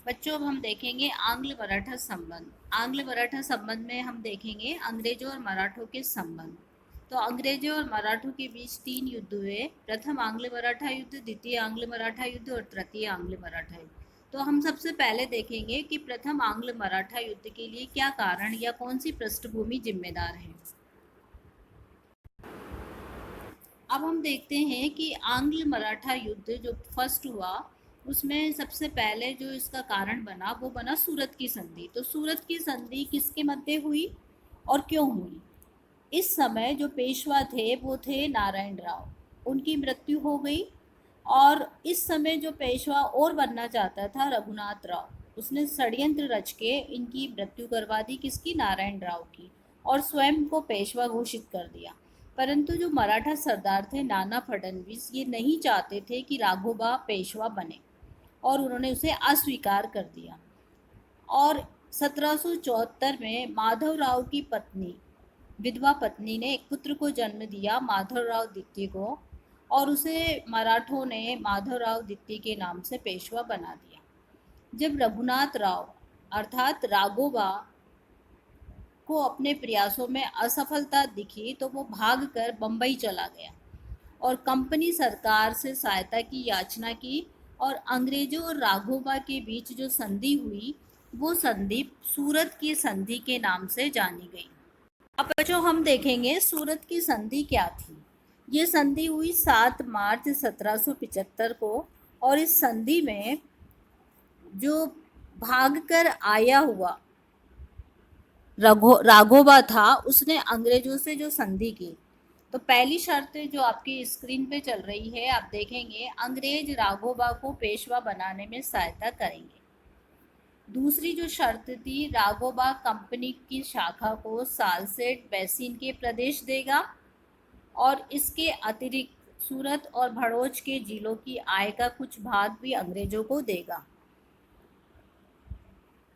बच्चों, अब हम देखेंगे आंग्ल मराठा संबंध। आंग्ल मराठा संबंध में हम देखेंगे अंग्रेजों और मराठों के संबंध। तो अंग्रेजों और मराठों के बीच 3 युद्ध हुए। प्रथम आंग्ल मराठा युद्ध, द्वितीय आंग्ल मराठा युद्ध और तृतीय आंग्ल मराठा युद्ध। तो हम सबसे पहले देखेंगे कि प्रथम आंग्ल मराठा युद्ध के लिए क्या कारण या कौन सी पृष्ठभूमि जिम्मेदार है। अब हम देखते हैं कि आंग्ल मराठा युद्ध जो फर्स्ट हुआ, उसमें सबसे पहले जो इसका कारण बना वो बना सूरत की संधि। तो सूरत की संधि किसके मध्य हुई और क्यों हुई? इस समय जो पेशवा थे वो थे नारायण राव, उनकी मृत्यु हो गई। और इस समय जो पेशवा और बनना चाहता था रघुनाथ राव, उसने षड्यंत्र रच के इनकी मृत्यु करवा दी, किसकी? नारायण राव की, और स्वयं को पेशवा घोषित कर दिया। परंतु जो मराठा सरदार थे नाना फडणवीस, ये नहीं चाहते थे कि राघोबा पेशवा बने और उन्होंने उसे अस्वीकार कर दिया। और 1774 में माधवराव की पत्नी, विधवा पत्नी ने एक पुत्र को जन्म दिया, माधवराव द्वितीय को, और उसे मराठों ने माधवराव द्वितीय के नाम से पेशवा बना दिया। जब रघुनाथ राव अर्थात राघोबा को अपने प्रयासों में असफलता दिखी तो वो भागकर बंबई चला गया और कंपनी सरकार से सहायता की याचना की, और अंग्रेजों और राघोबा के बीच जो संधि हुई वो संधि सूरत की संधि के नाम से जानी गई। अब बच्चों हम देखेंगे सूरत की संधि क्या थी। ये संधि हुई 7 मार्च 1775 को, और इस संधि में जो भागकर आया हुआ राघोबा था उसने अंग्रेजों से जो संधि की। तो पहली शर्त जो आपकी स्क्रीन पे चल रही है, आप देखेंगे अंग्रेज राघोबा को पेशवा बनाने में सहायता करेंगे। दूसरी जो शर्त थी, राघोबा कंपनी की शाखा को सालसेट बेसिन के प्रदेश देगा और इसके अतिरिक्त सूरत और भड़ोच के जिलों की आय का कुछ भाग भी अंग्रेजों को देगा।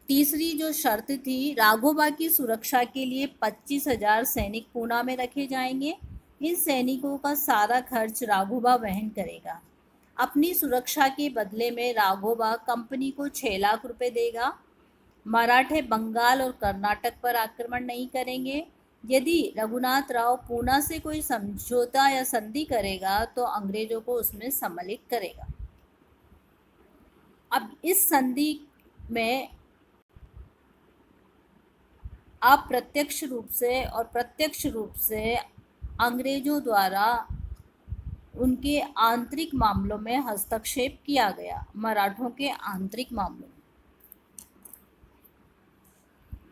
तीसरी जो शर्त थी, राघोबा की सुरक्षा के लिए 25,000 सैनिक पूना में रखे जाएंगे। इन सैनिकों का सारा खर्च राघोबा वहन करेगा। अपनी सुरक्षा के बदले में राघोबा कंपनी को 6 लाख रुपए देगा। मराठे बंगाल और कर्नाटक पर आक्रमण नहीं करेंगे। यदि रघुनाथ राव पूना से कोई समझौता या संधि करेगा तो अंग्रेजों को उसमें सम्मिलित करेगा। अब इस संधि में अप्रत्यक्ष रूप से और प्रत्यक्ष रूप से अंग्रेजों द्वारा उनके आंतरिक मामलों में हस्तक्षेप किया गया, मराठों के आंतरिक मामलों में।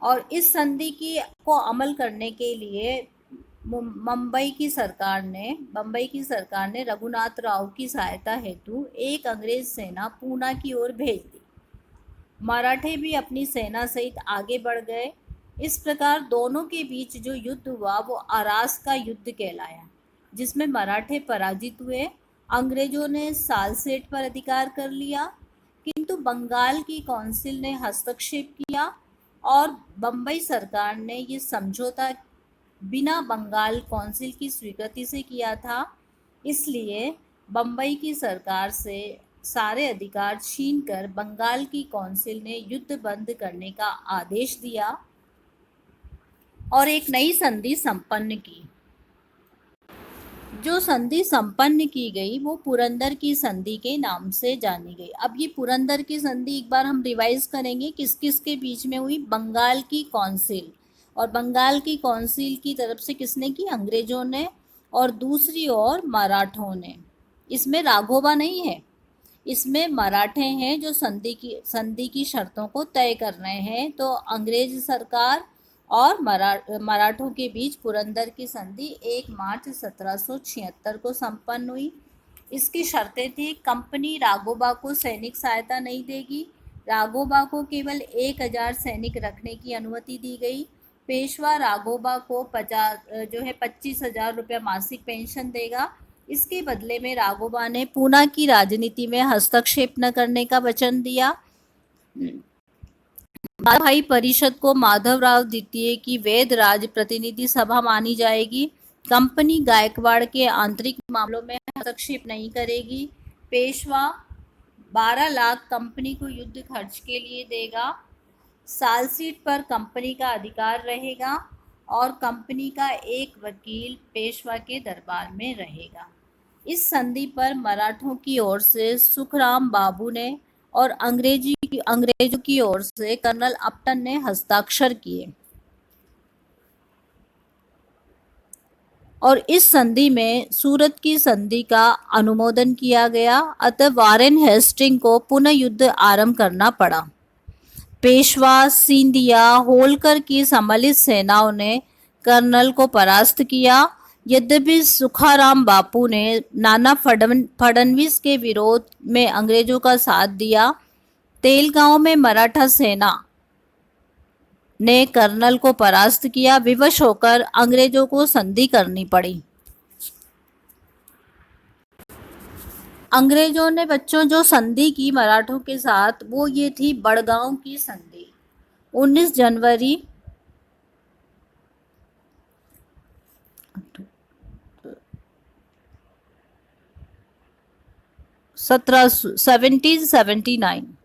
और इस संधि को अमल करने के लिए बम्बई की सरकार ने रघुनाथ राव की सहायता हेतु एक अंग्रेज सेना पूना की ओर भेज दी। मराठे भी अपनी सेना सहित आगे बढ़ गए। इस प्रकार दोनों के बीच जो युद्ध हुआ वो अरास का युद्ध कहलाया, जिसमें मराठे पराजित हुए। अंग्रेजों ने सालसेट पर अधिकार कर लिया, किंतु बंगाल की काउंसिल ने हस्तक्षेप किया और बम्बई सरकार ने ये समझौता बिना बंगाल काउंसिल की स्वीकृति से किया था। इसलिए बम्बई की सरकार से सारे अधिकार छीनकर बंगाल की काउंसिल ने युद्ध बंद करने का आदेश दिया और एक नई संधि संपन्न की। जो संधि संपन्न की गई वो पुरंदर की संधि के नाम से जानी गई। अब ये पुरंदर की संधि एक बार हम रिवाइज करेंगे, किस किस के बीच में हुई? बंगाल की काउंसिल, और बंगाल की काउंसिल की तरफ से किसने की? अंग्रेजों ने, और दूसरी ओर मराठों ने। इसमें राघोबा नहीं है, इसमें मराठे हैं जो संधि की शर्तों को तय कर रहे हैं। तो अंग्रेज सरकार और मराठों के बीच पुरंदर की संधि 1 मार्च 1776 को संपन्न हुई। इसकी शर्तें थी, कंपनी राघोबा को सैनिक सहायता नहीं देगी, राघोबा को केवल 1000 सैनिक रखने की अनुमति दी गई। पेशवा राघोबा को 25,000 रुपये मासिक पेंशन देगा। इसके बदले में राघोबा ने पूना की राजनीति में हस्तक्षेप न करने का वचन दिया। भाई परिषद को माधवराव द्वितीय की वैध राज प्रतिनिधि सभा मानी जाएगी। कंपनी गायकवाड़ के आंतरिक मामलों में हस्तक्षेप नहीं करेगी। पेशवा 12 लाख कंपनी को युद्ध खर्च के लिए देगा। सालसीट पर कंपनी का अधिकार रहेगा और कंपनी का एक वकील पेशवा के दरबार में रहेगा। इस संधि पर मराठों की ओर से सुखराम बाबू ने और अंग्रेजों की ओर से कर्नल अपटन ने हस्ताक्षर किए और इस संधि में सूरत की संधि का अनुमोदन किया गया। अतः वारेन हेस्टिंग को पुनः युद्ध आरंभ करना पड़ा। पेशवा, सिंधिया, होलकर की सम्मिलित सेनाओं ने कर्नल को परास्त किया। यद्यपि सुखाराम बापू ने नाना फडणवीस के विरोध में अंग्रेजों का साथ दिया। तेलगांव में मराठा सेना ने कर्नल को परास्त किया। विवश होकर अंग्रेजों को संधि करनी पड़ी। अंग्रेजों ने बच्चों जो संधि की मराठों के साथ, वो ये थी बड़गांव की संधि। 19 जनवरी 1779।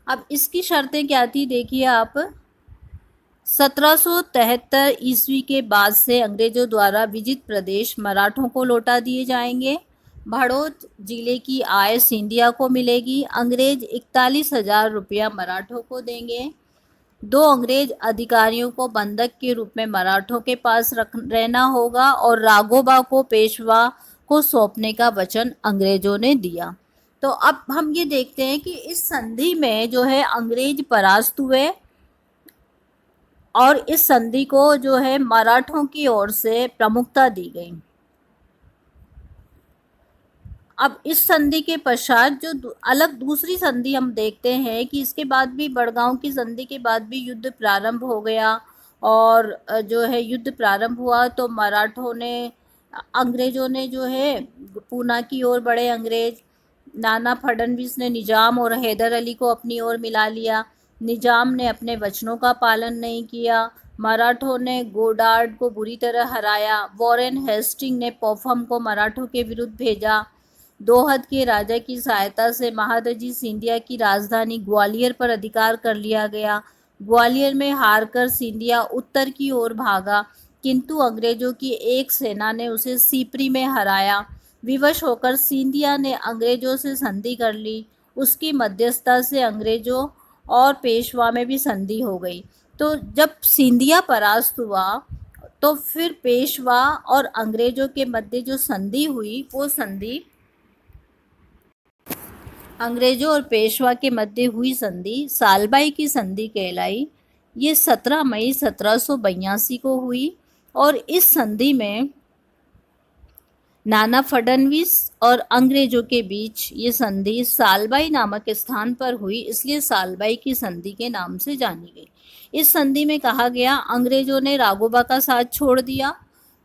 अब इसकी शर्तें क्या थी देखिए आप। 1773 ईस्वी के बाद से अंग्रेजों द्वारा विजित प्रदेश मराठों को लौटा दिए जाएंगे। भड़ोत जिले की आय सिंधिया को मिलेगी। अंग्रेज 41,000 रुपया मराठों को देंगे। 2 अंग्रेज अधिकारियों को बंधक के रूप में मराठों के पास रहना होगा और राघोबा को पेशवा को सौंपने का वचन अंग्रेजों ने दिया। तो अब हम ये देखते हैं कि इस संधि में जो है अंग्रेज परास्त हुए और इस संधि को जो है मराठों की ओर से प्रमुखता दी गई। अब इस संधि के पश्चात जो अलग दूसरी संधि हम देखते हैं कि इसके बाद भी बड़गांव की संधि के बाद भी युद्ध प्रारंभ हो गया और जो है युद्ध प्रारंभ हुआ तो मराठों ने, अंग्रेजों ने जो है पूना की ओर बढ़े। अंग्रेज नाना फडणवीस ने निजाम और हैदर अली को अपनी ओर मिला लिया। निजाम ने अपने वचनों का पालन नहीं किया। मराठों ने गोडार्ड को बुरी तरह हराया। वॉरेन हेस्टिंग ने पोफम को मराठों के विरुद्ध भेजा। दोहद के राजा की सहायता से महादजी सिंधिया की राजधानी ग्वालियर पर अधिकार कर लिया गया। ग्वालियर में हारकर सिंधिया उत्तर की ओर भागा, किंतु अंग्रेजों की एक सेना ने उसे सीपरी में हराया। विवश होकर सिंधिया ने अंग्रेजों से संधि कर ली। उसकी मध्यस्थता से अंग्रेजों और पेशवा में भी संधि हो गई। तो जब सिंधिया परास्त हुआ तो फिर पेशवा और अंग्रेजों के मध्य जो संधि हुई, वो संधि अंग्रेजों और पेशवा के मध्य हुई संधि सालबाई की संधि कहलाई। ये 17 मई 1782 को हुई और इस संधि में नाना फडणवीस और अंग्रेजों के बीच ये संधि सालबाई नामक स्थान पर हुई, इसलिए सालबाई की संधि के नाम से जानी गई। इस संधि में कहा गया अंग्रेजों ने राघोबा का साथ छोड़ दिया।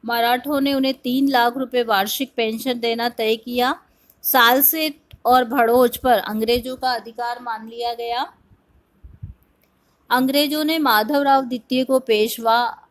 मराठों ने उन्हें 3 लाख रुपए वार्षिक पेंशन देना तय किया। सालसेट और भड़ोच पर अंग्रेजों का अधिकार मान लिया गया। अंग्रेजों ने माधवराव द्वितीय को पेशवा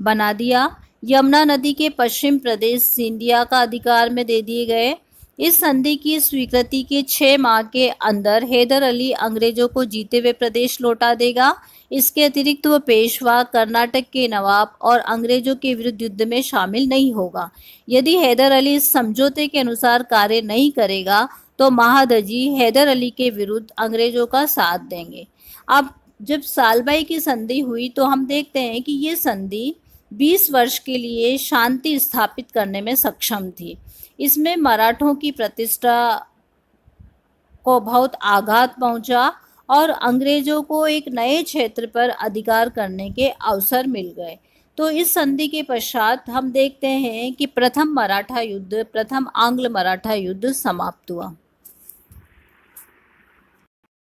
बना दिया। यमुना नदी के पश्चिम प्रदेश सिंधिया का अधिकार में दे दिए गए। इस संधि की स्वीकृति के 6 माह के अंदर हैदर अली अंग्रेजों को जीते हुए प्रदेश लौटा देगा। इसके अतिरिक्त वह पेशवा, कर्नाटक के नवाब और अंग्रेजों के विरुद्ध युद्ध में शामिल नहीं होगा। यदि हैदर अली इस समझौते के अनुसार कार्य नहीं करेगा तो महादजी हैदर अली के विरुद्ध अंग्रेजों का साथ देंगे। अब जब सालबाई की संधि हुई तो हम देखते हैं कि ये संधि 20 वर्ष के लिए शांति स्थापित करने में सक्षम थी। इसमें मराठों की प्रतिष्ठा को बहुत आघात पहुंचा और अंग्रेजों को एक नए क्षेत्र पर अधिकार करने के अवसर मिल गए। तो इस संधि के पश्चात हम देखते हैं कि प्रथम आंग्ल मराठा युद्ध समाप्त हुआ।